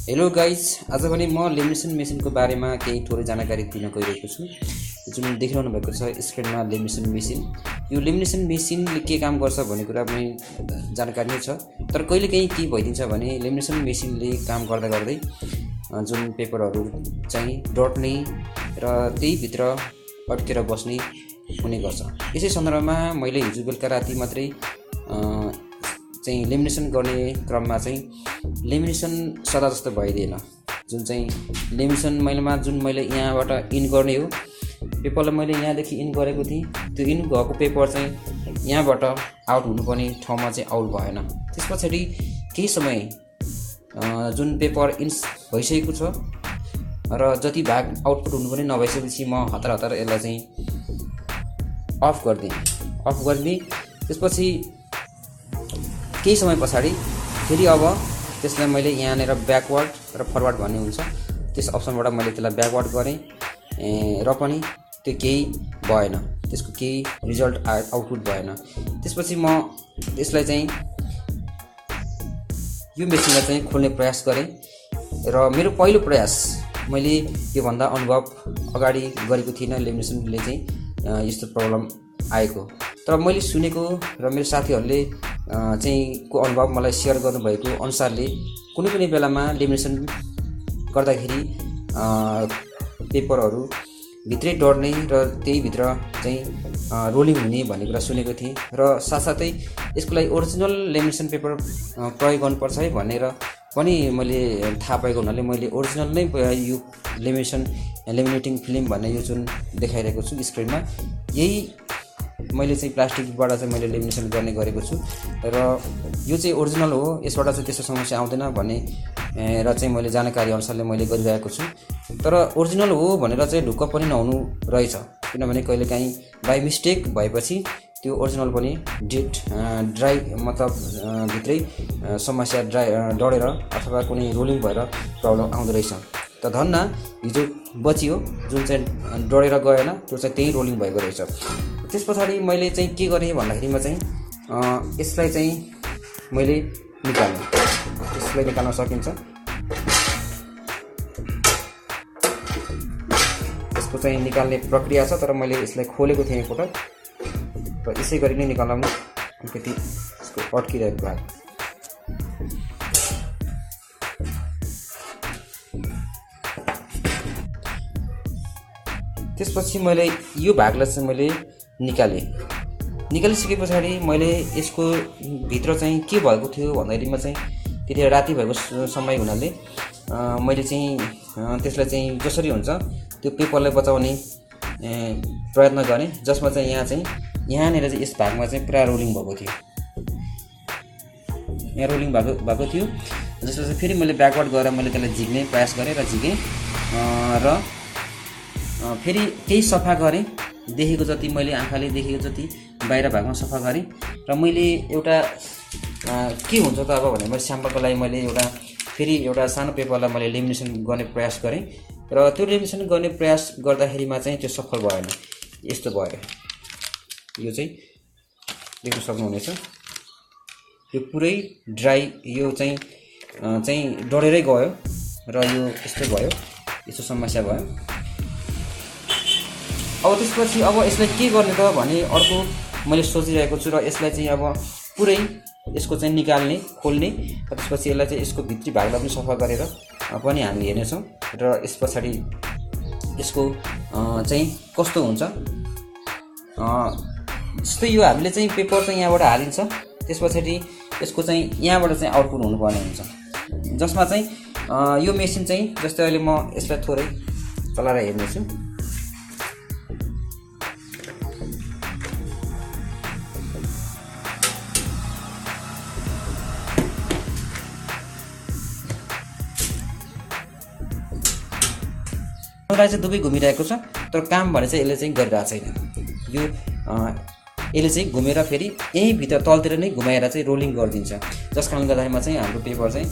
Hello guys, आज पनि म लेमिनेसन मेसिनको बारेमा केही थोरै जानकारी दिन गइरहेको छु। जुन देखिरहनु भएको छ स्क्रिनमा लेमिनेसन मेसिन, यो लेमिनेसन मेसिनले के काम गर्छ भन्ने कुरा पनि जानकारी नै छ। तर कहिलेकाहीँ के भइदिन्छ भने लेमिनेसन मेसिनले काम गर्दा गर्दै जुन पेपरहरू चाहिँ डट्ने र त्यही भित्र अड्केर बस्ने हुने गर्छ। यसै सन्दर्भमा मैले हिजो बेलुका राति मात्रै चाहिँ लेमिनेसन गर्ने क्रममा चाहिँ लेमिनेसन सदा जस्तो भइदिएन। जुन चाहिँ लेमिनेसन मैले यहाँबाट इन गर्ने हो, पेपरलाई मैले यहाँदेखि इन गरेको थिएँ, त्यो इन भएको पेपर चाहिँ यहाँबाट आउट हुनुपर्ने ठाउँमा चाहिँ आउट भएन। त्यस पछाडि केही समय जुन पेपर इन भइसकेको छ र जति भाग आउटपुट हुनुपर्ने नभइसकेपछि म हतार यसलाई चाहिँ अफ गरिदिएँ। त्यसपछि केही समय पछाडि फेरि अब त्यसलाई मैले यहाँनिर ब्याकवर्ड र फरवर्ड भन्ने हुन्छ, त्यस अप्सनबाट मैले त्यसलाई ब्याकवर्ड गरेँ र पनि त्यो केही भएन, त्यसको केही रिजल्ट आउटपुट भएन। त्यसपछि म यसलाई चाहिँ यो मेसिनलाई चाहिँ खोल्ने प्रयास गरेँ र मेरो पहिलो प्रयास, मैले योभन्दा अनुभव अगाडि गरेको थिइनँ लेमिनेसनले चाहिँ यस्तो प्रब्लम आएको। तर मैले सुनेको र मेरो साथीहरूले चाहिँ को अनुभव मलाई सेयर गर्नुभएको अनुसारले कुनै पनि बेलामा लेमिनेसन गर्दाखेरि पेपरहरू भित्रै डढ्ने र त्यही भित्र चाहिँ रोलिङ हुने भन्ने कुरा सुनेको थिएँ। र साथसाथै यसको लागि ओरिजिनल लेमिनेसन पेपर प्रयोग गर्नुपर्छ है भनेर पनि मैले थाहा पाएको हुनाले मैले ओरिजिनल नै यो लेमिनेटिङ फिल्म भन्ने यो जुन देखाइरहेको छु स्क्रिनमा, यही मैले चाहिँ प्लास्टिकबाट चाहिँ मैले लेमिनेसन गर्ने गरेको छु र यो चाहिँ ओरिजिनल हो, यसबाट चाहिँ त्यस्तो समस्या आउँदैन भन्ने र चाहिँ मैले जानकारी अनुसारले मैले गरिरहेको छु। तर ओरिजिनल हो भनेर चाहिँ ढुक्क पनि नहुनु रहेछ, किनभने कहिलेकाहीँ बाई मिस्टेक भएपछि त्यो ओरिजिनल पनि ड्राई मतलब भित्रै समस्या डढेर अथवा कुनै रोलिङ भएर प्रब्लम आउँदो रहेछ। त धन्न हिजो बचियो, जुन चाहिँ डढेर गएन त्यो चाहिँ त्यही रोलिङ भएको रहेछ। त्यस पछाडि मैले चाहिँ के गरेँ भन्दाखेरिमा चाहिँ यसलाई चाहिँ मैले निकाल्न सकिन्छ। यसको चाहिँ निकाल्ने प्रक्रिया छ, तर मैले यसलाई खोलेको थिएँ एकपटक र यसै गरी नै निकाल्नु अलिकति यसको अड्किरहेको भाग। त्यसपछि मैले यो भागलाई चाहिँ मैले निकालिसके पछाडि मैले यसको भित्र चाहिँ के भएको थियो भन्दाखेरिमा चाहिँ त्यतिखेर राति भएको समय हुनाले मैले चाहिँ त्यसलाई चाहिँ जसरी हुन्छ त्यो पेपरलाई बचाउने प्रयत्न गरेँ, जसमा चाहिँ यहाँनिर चाहिँ यस भागमा चाहिँ पुरा रोलिङ भएको थियो, यहाँ रोलिङ भएको थियो। जसमा चाहिँ फेरि मैले ब्याकवर्ड गरेर मैले त्यसलाई झिक्ने प्रयास गरेँ र झिकेँ र फेरि केही सफा गरेँ, देखेको जति मैले आँखाले देखेको जति बाहिर भागमा सफा गरेँ। र मैले एउटा के हुन्छ त अब भने मैले स्याम्पलको लागि मैले फेरि एउटा सानो पेपरलाई मैले लेमिनेसन गर्ने प्रयास गरेँ र त्यो लेमिनेसन गर्ने प्रयास गर्दाखेरिमा चाहिँ त्यो सफल भएन। यस्तो भयो, यो चाहिँ देख्न सक्नुहुनेछ, यो पुरै ड्राई, यो चाहिँ डढेरै गयो र यो यस्तो भयो, यस्तो समस्या भयो। अब त्यसपछि अब यसलाई के गर्ने त भने अर्को मैले सोचिरहेको छु र यसलाई चाहिँ अब पुरै यसको चाहिँ खोल्ने र त्यसपछि यसलाई चाहिँ यसको भित्री भागलाई पनि सफा गरेर पनि हामी हेर्नेछौँ र यस पछाडि यसको चाहिँ कस्तो हुन्छ। जस्तै यो हामीले चाहिँ पेपर चाहिँ यहाँबाट हालिन्छ, त्यस पछाडि यसको चाहिँ यहाँबाट चाहिँ आउटपुट हुनुपर्ने हुन्छ, जसमा चाहिँ यो मेसिन चाहिँ जस्तै अहिले म यसलाई थोरै चलाएर हेर्नेछु। चाहिँ दुवै घुमिरहेको छ, तर काम भने चाहिँ यसले चाहिँ गरिरहेको छैन। यो यसले चाहिँ घुमेर फेरि यहीँ भित्र तलतिर नै घुमाएर चाहिँ रोलिङ गरिदिन्छ, जस कारणले गर्दाखेरिमा चाहिँ हाम्रो पेपर चाहिँ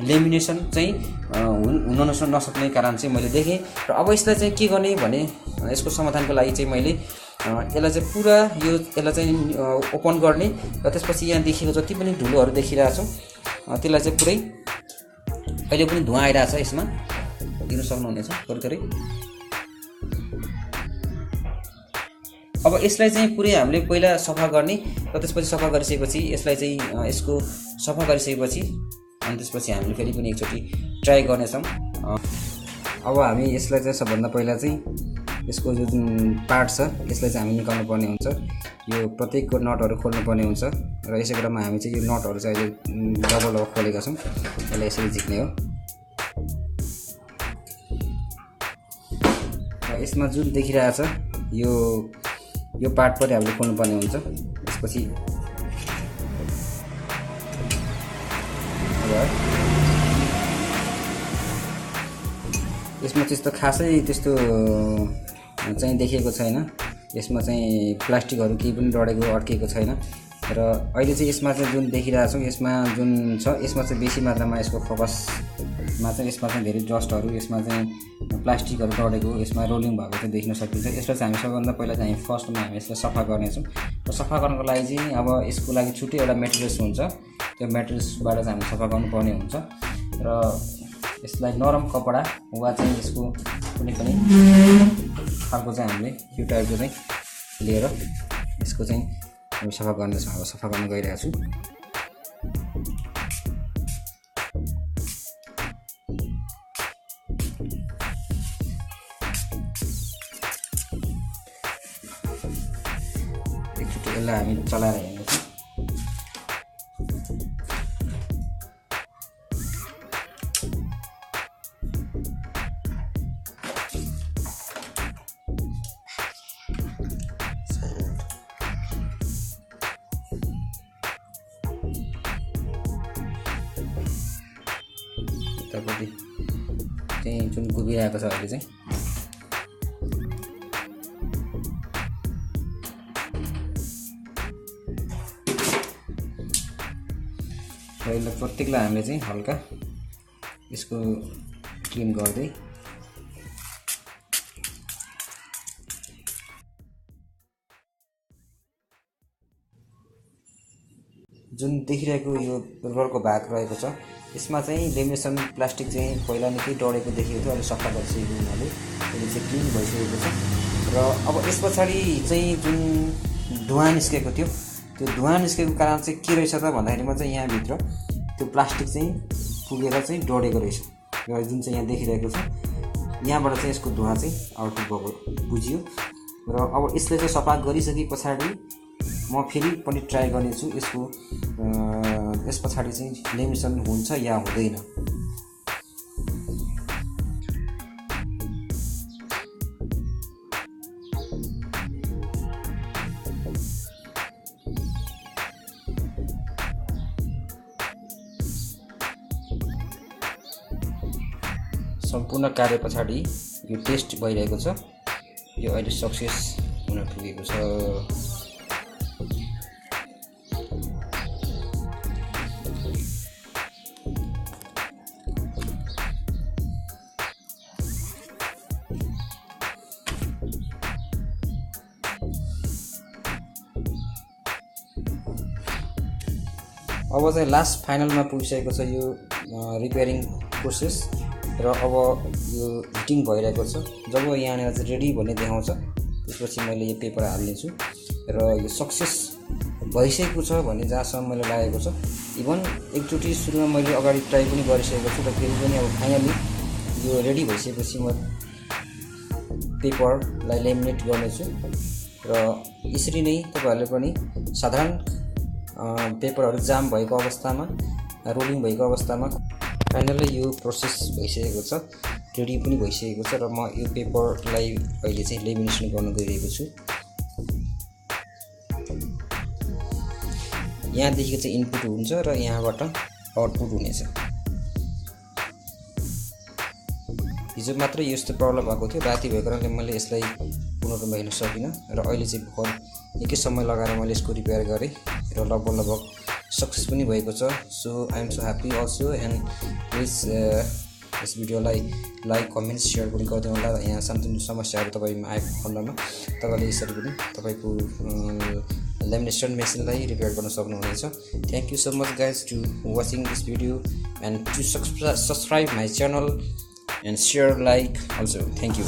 लेमिनेसन चाहिँ हुन नसक्ने कारण चाहिँ मैले देखेँ। र अब यसलाई चाहिँ के गर्ने भने यसको समाधानको लागि चाहिँ मैले यसलाई चाहिँ पुरा यसलाई चाहिँ ओपन गर्ने र त्यसपछि यहाँ देखिएको जति पनि धुलोहरू देखिरहेको छ त्यसलाई चाहिँ पुरै अहिले पनि धुवा आइरहेको छ यसमा देख्न सक्नुहुनेछ थोरै अब यसलाई चाहिँ पुरै हामीले पहिला सफा गर्ने र त्यसपछि सफा गरिसकेपछि यसलाई चाहिँ यसको सफा गरिसकेपछि अनि त्यसपछि हामीले फेरि पनि एकचोटि ट्राई गर्नेछौँ। अब हामी यसलाई चाहिँ सबभन्दा पहिला चाहिँ यसको जुन पार्ट छ यसलाई चाहिँ हामी निकाल्नु पर्ने हुन्छ। यो प्रत्येकको नटहरू खोल्नु पर्ने हुन्छ र यसै क्रममा हामी चाहिँ यो नटहरू चाहिँ अहिले डबल खोलेका छौँ। यसलाई यसरी झिक्ने हो र यसमा जुन देखिरहेछ यो पार्ट पनि हामीले खोल्नु पर्ने हुन्छ। त्यसपछि यसमा त्यस्तो खासै त्यस्तो चाहिँ देखिएको छैन। यसमा चाहिँ प्लास्टिकहरू केही पनि डढेको अड्केको छैन र अहिले चाहिँ यसमा चाहिँ जुन देखिरहेछौँ यसमा जुन छ यसमा चाहिँ बेसी मात्रामा यसको फोकसमा चाहिँ यसमा चाहिँ धेरै डस्टहरू यसमा चाहिँ प्लास्टिकहरू डढेको यसमा रोलिङ भएको चाहिँ देख्न सकिन्छ। यसलाई चाहिँ हामी सबभन्दा पहिला चाहिँ हामी फर्स्टमा हामी यसलाई सफा गर्नेछौँ र सफा गर्नको लागि चाहिँ अब यसको लागि छुट्टै एउटा मेटेरियल्स हुन्छ। त्यो मेटेरियल्सबाट चाहिँ हामी सफा गर्नुपर्ने हुन्छ र यसलाई नरम कपडा वा चाहिँ यसको कुनै पनि खालको चाहिँ हामीले यो टाइपको चाहिँ लिएर यसको चाहिँ हामी सफा गर्नेछौँ। अब सफा गर्न गइरहेको छु। एकचोटि यसलाई हामी चलाएर हेर्नेछौँ। यतापट्टि चाहिँ जुन घुमिरहेको छ अहिले चाहिँ र प्रत्येकलाई हामीले चाहिँ हल्का यसको क्लिन गर्दै जुन देखिरहेको यो रबरको भाग रहेको छ यसमा चाहिँ लेमिनेसन प्लास्टिक चाहिँ पहिला निकै डढेको देखिएको थियो। अहिले सफा गरिसकेको हुनाले अहिले चाहिँ क्लिन भइसकेको छ र अब यस पछाडि चाहिँ जुन धुवा निस्केको थियो त्यो धुवा निस्केको कारण चाहिँ के रहेछ त भन्दाखेरिमा चाहिँ यहाँभित्र त्यो प्लास्टिक चाहिँ पुगेर चाहिँ डढेको रहेछ र जुन चाहिँ यहाँ देखिरहेको छ यहाँबाट चाहिँ यसको धुवा चाहिँ आउटपुट भएको बुझियो र अब यसले चाहिँ सफा गरिसके पछाडि म फेरि पनि ट्राई गर्नेछु यसको यस पछाडि चाहिँ लेमिनेसन हुन्छ या हुँदैन। सम्पूर्ण कार्य पछाडि यो टेस्ट भइरहेको छ। यो अहिले सक्सेस हुन पुगेको छ। अब चाहिँ लास्ट फाइनलमा पुगिसकेको छ यो रिपेयरिङ प्रोसेस र अब यो हिटिङ भइरहेको छ। जब यहाँनिर चाहिँ रेडी भन्ने देखाउँछ त्यसपछि मैले यो पेपर हाल्नेछु र यो सक्सेस भइसकेको छ भन्ने जहाँसम्म मैले लागेको छ। इभन एकचोटि सुरुमा मैले अगाडि ट्राई पनि गरिसकेको छु र फेरि पनि अब फाइनली यो रेडी भइसकेपछि म पेपरलाई लेमिनेट गर्नेछु र यसरी नै तपाईँहरूले पनि साधारण पेपरहरू जाम भएको अवस्थामा रोलिङ भएको अवस्थामा फाइनली यो प्रोसेस भइसकेको छ, रेडी पनि भइसकेको छ र म यो पेपरलाई अहिले चाहिँ लेमिनेसन गर्न गइरहेको छु। यहाँदेखिको चाहिँ इनपुट हुन्छ र यहाँबाट आउटपुट हुनेछ। हिजो मात्र यस्तो प्रब्लम भएको थियो, राति भएको कारणले मैले यसलाई पुनः हेर्न सकिनँ र अहिले चाहिँ भर निकै समय लगाएर मैले यसको रिपेयर गरेँ र लगभग सक्सेस पनि भएको छ। So I am so happy also and please यस भिडियोलाई लाइक कमेन्ट सेयर पनि गरिदिनु होला। यहाँ सानो समस्याहरू तपाईँमा आएको खण्डमा तपाईँले यसरी पनि तपाईँको लेमिनेसन मेसिनलाई रिपेयर गर्न सक्नुहुनेछ। Thank you so much guys to watching this video and to subscribe my channel and share like also. Thank you.